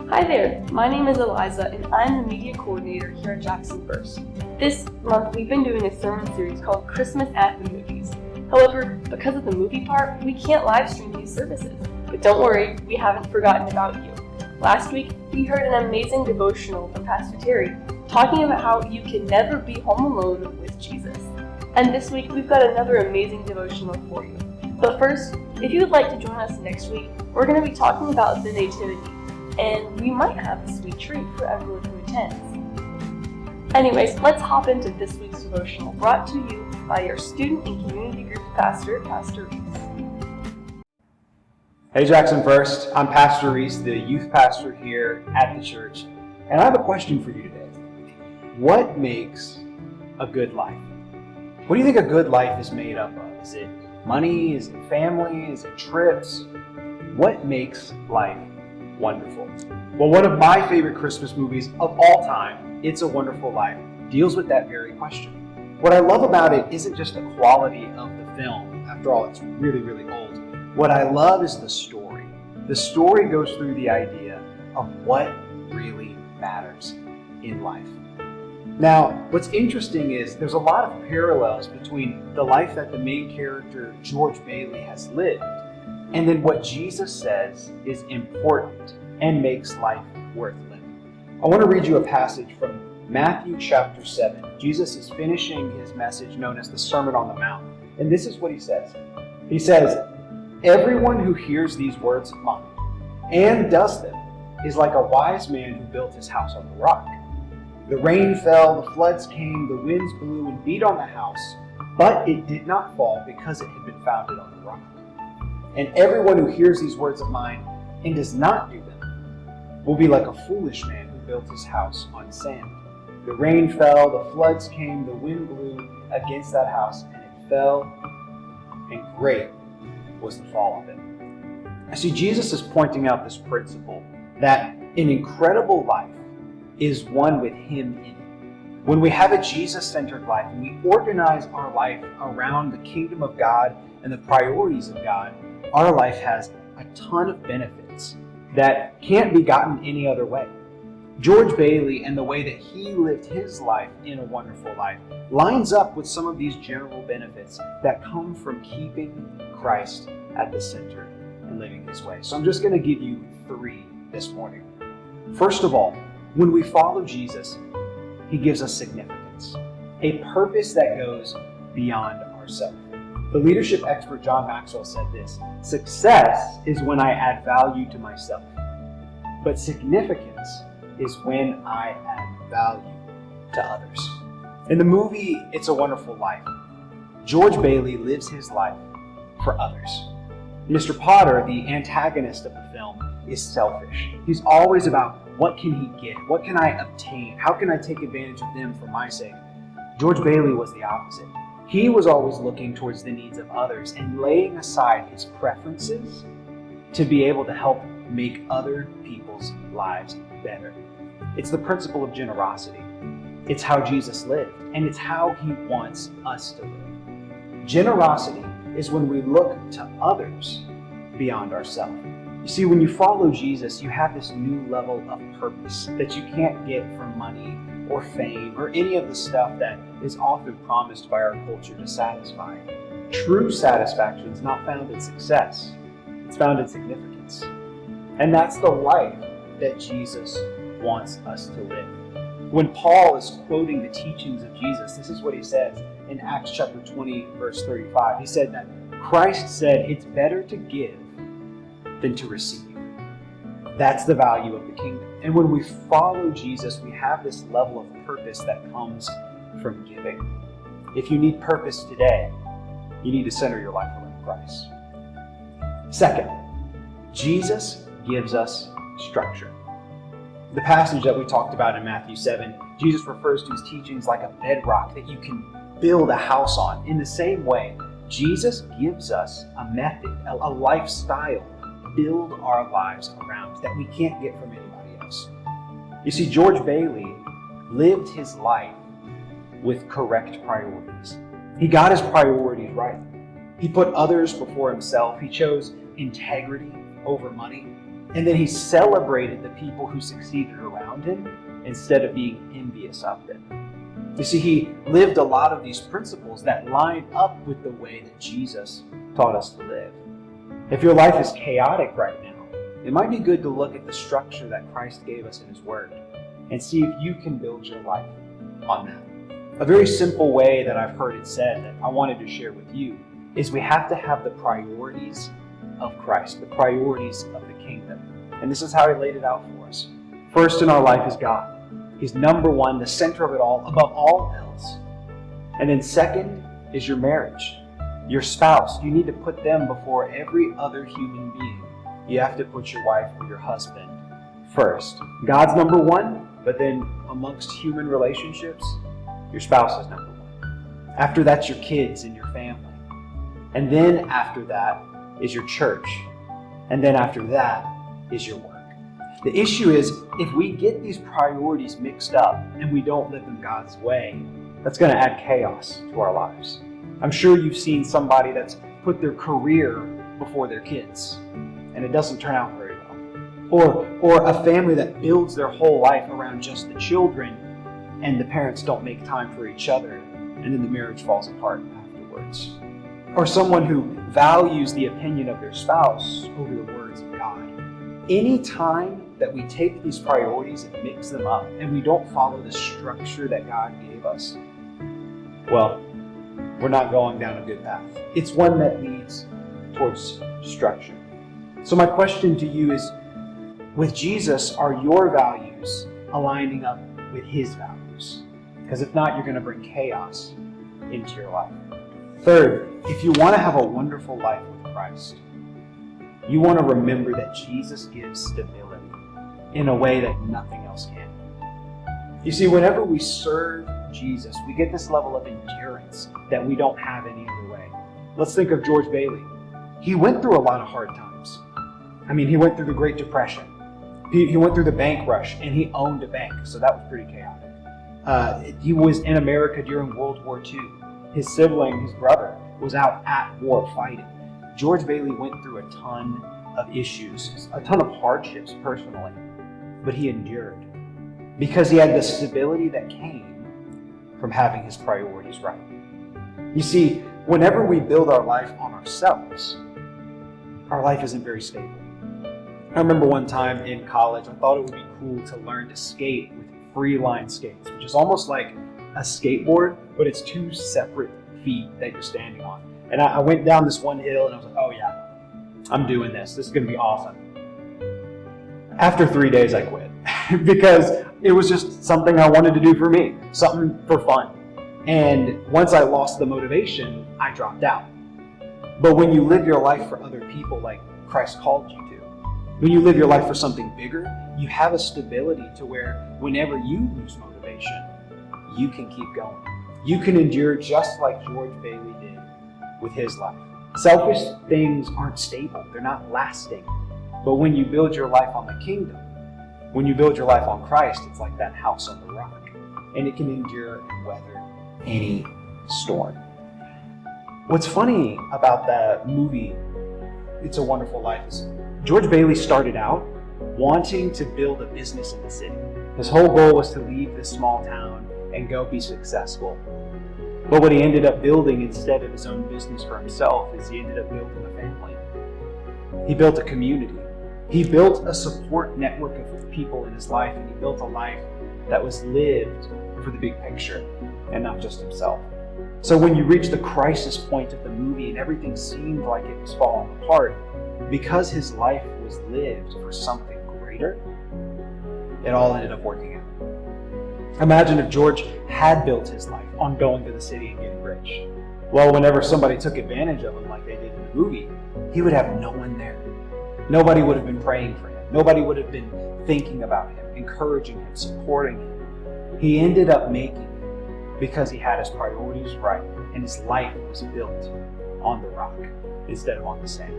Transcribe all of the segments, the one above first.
Hi there, my name is Eliza and I'm the media coordinator here at Jackson First. This month we've been doing a sermon series called Christmas at the Movies. However, because of the movie part, we can't live stream these services. But don't worry, we haven't forgotten about you. Last week, we heard an amazing devotional from Pastor Terry talking about how you can never be home alone with Jesus. And this week, we've got another amazing devotional for you. But first, if you would like to join us next week, we're going to be talking about the Nativity, and we might have a sweet treat for everyone who attends. Anyways, let's hop into this week's devotional, brought to you by your student and community group pastor, Pastor Reese. Hey Jackson First, I'm Pastor Reese, the youth pastor here at the church, and I have a question for you today. What makes a good life? What do you think a good life is made up of? Is it money? Is it family? Is it trips? What makes life wonderful? Well, one of my favorite Christmas movies of all time, It's a Wonderful Life, deals with that very question. What I love about it isn't just the quality of the film. After all, it's really, really old. What I love is the story. The story goes through the idea of what really matters in life. Now, what's interesting is there's a lot of parallels between the life that the main character, George Bailey, has lived, and then what Jesus says is important and makes life worth living. I want to read you a passage from Matthew chapter 7. Jesus is finishing his message known as the Sermon on the Mount. And this is what he says. He says, "Everyone who hears these words of mine and does them is like a wise man who built his house on the rock. The rain fell, the floods came, the winds blew and beat on the house, but it did not fall because it had been founded on the rock. And everyone who hears these words of mine and does not do them will be like a foolish man who built his house on sand. The rain fell, the floods came, the wind blew against that house, and it fell, and great was the fall of it." I see Jesus is pointing out this principle that an incredible life is one with him in it. When we have a Jesus-centered life and we organize our life around the kingdom of God and the priorities of God, our life has a ton of benefits that can't be gotten any other way. George Bailey and the way that he lived his life in a wonderful life lines up with some of these general benefits that come from keeping Christ at the center and living his way. So I'm just going to give you 3 this morning. First of all, when we follow Jesus, he gives us significance, a purpose that goes beyond ourselves. The leadership expert John Maxwell said this: "Success is when I add value to myself, but significance is when I add value to others." In the movie It's a Wonderful Life, George Bailey lives his life for others. Mr. Potter, the antagonist of the film, is selfish. He's always about what can he get? What can I obtain? How can I take advantage of them for my sake? George Bailey was the opposite. He was always looking towards the needs of others and laying aside his preferences to be able to help make other people's lives better. It's the principle of generosity. It's how Jesus lived, and it's how he wants us to live. Generosity is when we look to others beyond ourselves. You see, when you follow Jesus, you have this new level of purpose that you can't get from money or fame or any of the stuff that is often promised by our culture to satisfy. True satisfaction is not found in success. It's found in significance. And that's the life that Jesus wants us to live. When Paul is quoting the teachings of Jesus, this is what he says in Acts chapter 20, verse 35. He said that Christ said it's better to give than to receive. That's the value of the kingdom. And when we follow Jesus, we have this level of purpose that comes from giving. If you need purpose today, you need to center your life around Christ. Second, Jesus gives us structure. The passage that we talked about in Matthew 7, Jesus refers to his teachings like a bedrock that you can build a house on. In the same way, Jesus gives us a method, a lifestyle to build our lives around that we can't get from anybody else. You see, George Bailey lived his life with correct priorities. He got his priorities right. He put others before himself. He chose integrity over money. And then he celebrated the people who succeeded around him instead of being envious of them. You see, he lived a lot of these principles that line up with the way that Jesus taught us to live. If your life is chaotic right now, it might be good to look at the structure that Christ gave us in his word and see if you can build your life on that. A very simple way that I've heard it said that I wanted to share with you is we have to have the priorities of Christ, the priorities of the kingdom. And this is how he laid it out for us. First in our life is God. He's number one, the center of it all, above all else. And then second is your marriage, your spouse. You need to put them before every other human being. You have to put your wife or your husband first. God's number one, but then amongst human relationships, your spouse is number one. After that's your kids and your family. And then after that is your church. And then after that is your work. The issue is, if we get these priorities mixed up and we don't live them God's way, that's going to add chaos to our lives. I'm sure you've seen somebody that's put their career before their kids, and it doesn't turn out very well. Or a family that builds their whole life around just the children, and the parents don't make time for each other, and then the marriage falls apart afterwards. Or someone who values the opinion of their spouse over the words of God. Any time that we take these priorities and mix them up, and we don't follow the structure that God gave us, well, we're not going down a good path. It's one that leads towards destruction. So my question to you is, with Jesus, are your values aligning up with his values? Because if not, you're going to bring chaos into your life. Third, if you want to have a wonderful life with Christ, you want to remember that Jesus gives stability in a way that nothing else can. You see, whenever we serve Jesus, we get this level of endurance that we don't have any other way. Let's think of George Bailey. He went through a lot of hard times. I mean, he went through the Great Depression. He went through the bank rush, and he owned a bank, so that was pretty chaotic. He was in America during World War II. His sibling, his brother, was out at war fighting. George Bailey went through a ton of issues, a ton of hardships personally, but he endured because he had the stability that came from having his priorities right. You see, whenever we build our life on ourselves, our life isn't very stable. I remember one time in college, I thought it would be cool to learn to skate with free line skates, which is almost like a skateboard, but it's two separate feet that you're standing on. And I went down this one hill and I was like, oh yeah, I'm doing this. This is going to be awesome. After 3 days, I quit because it was just something I wanted to do for me, something for fun. And once I lost the motivation, I dropped out. But when you live your life for other people like Christ called you to, when you live your life for something bigger, you have a stability to where whenever you lose motivation, you can keep going. You can endure just like George Bailey did with his life. Selfish things aren't stable. They're not lasting. But when you build your life on the kingdom, when you build your life on Christ, it's like that house on the rock. And it can endure and weather any storm. What's funny about the movie, It's a Wonderful Life, is George Bailey started out wanting to build a business in the city. His whole goal was to leave this small town and go be successful. But what he ended up building instead of his own business for himself is he ended up building a family. He built a community. He built a support network of people in his life, and he built a life that was lived for the big picture and not just himself. So when you reach the crisis point of the movie and everything seemed like it was falling apart, because his life was lived for something greater, it all ended up working out. Imagine if George had built his life on going to the city and getting rich. Well, whenever somebody took advantage of him like they did in the movie, he would have no one there. Nobody would have been praying for him. Nobody would have been thinking about him, encouraging him, supporting him. He ended up making it because he had his priorities right and his life was built on the rock instead of on the sand.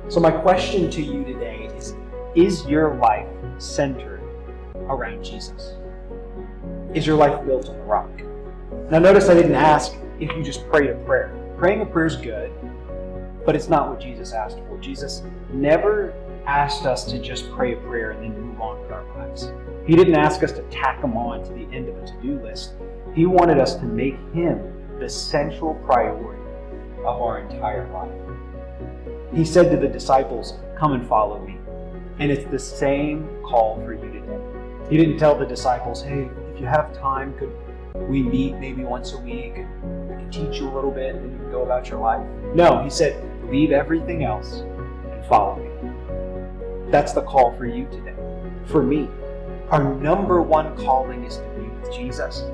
So my question to you today is your life centered around Jesus? Is your life built on the rock? Now notice I didn't ask if you just prayed a prayer. Praying a prayer is good, but it's not what Jesus asked for. Jesus never asked us to just pray a prayer and then move on with our lives. He didn't ask us to tack Him on to the end of a to-do list. He wanted us to make Him the central priority of our entire life. He said to the disciples, "Come and follow me." And it's the same call for you today. He didn't tell the disciples, "Hey, if you have time, could we meet maybe once a week? I can teach you a little bit and then you can go about your life." No, He said, "Leave everything else and follow me." That's the call for you today. For me, our number one calling is to be with Jesus,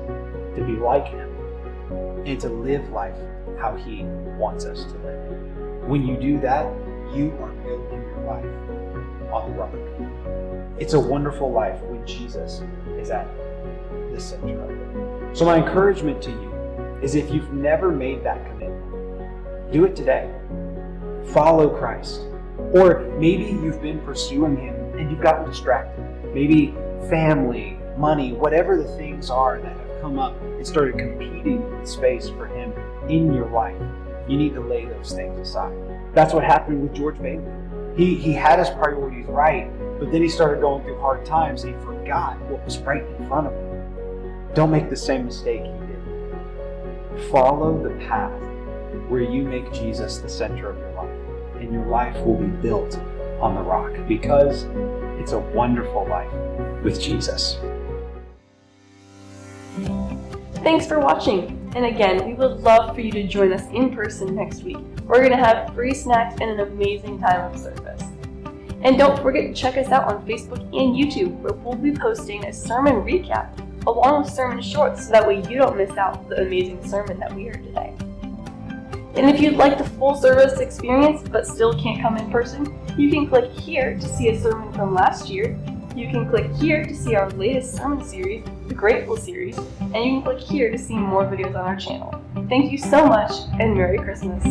to be like Him, and to live life how He wants us to live. When you do that, you are building your life on the rock. It's a wonderful life when Jesus is at the center of it. So my encouragement to you is, if you've never made that commitment, do it today. Follow Christ. Or maybe you've been pursuing Him and you've gotten distracted. Maybe family, money, whatever the things are that have come up and started competing with space for Him in your life. You need to lay those things aside. That's what happened with George Bailey. He had his priorities right, but then he started going through hard times and he forgot what was right in front of him. Don't make the same mistake he did. Follow the path where you make Jesus the center of your life, and your life will be built on the rock, because it's a wonderful life with Jesus. Thanks for watching. And again, we would love for you to join us in person next week. We're going to have free snacks and an amazing time of service. And don't forget to check us out on Facebook and YouTube, where we'll be posting a sermon recap along with sermon shorts, so that way you don't miss out the amazing sermon that we heard today. And if you'd like the full service experience but still can't come in person, you can click here to see a sermon from last year. You can click here to see our latest sermon series, the Grateful series, and you can click here to see more videos on our channel. Thank you so much, and Merry Christmas!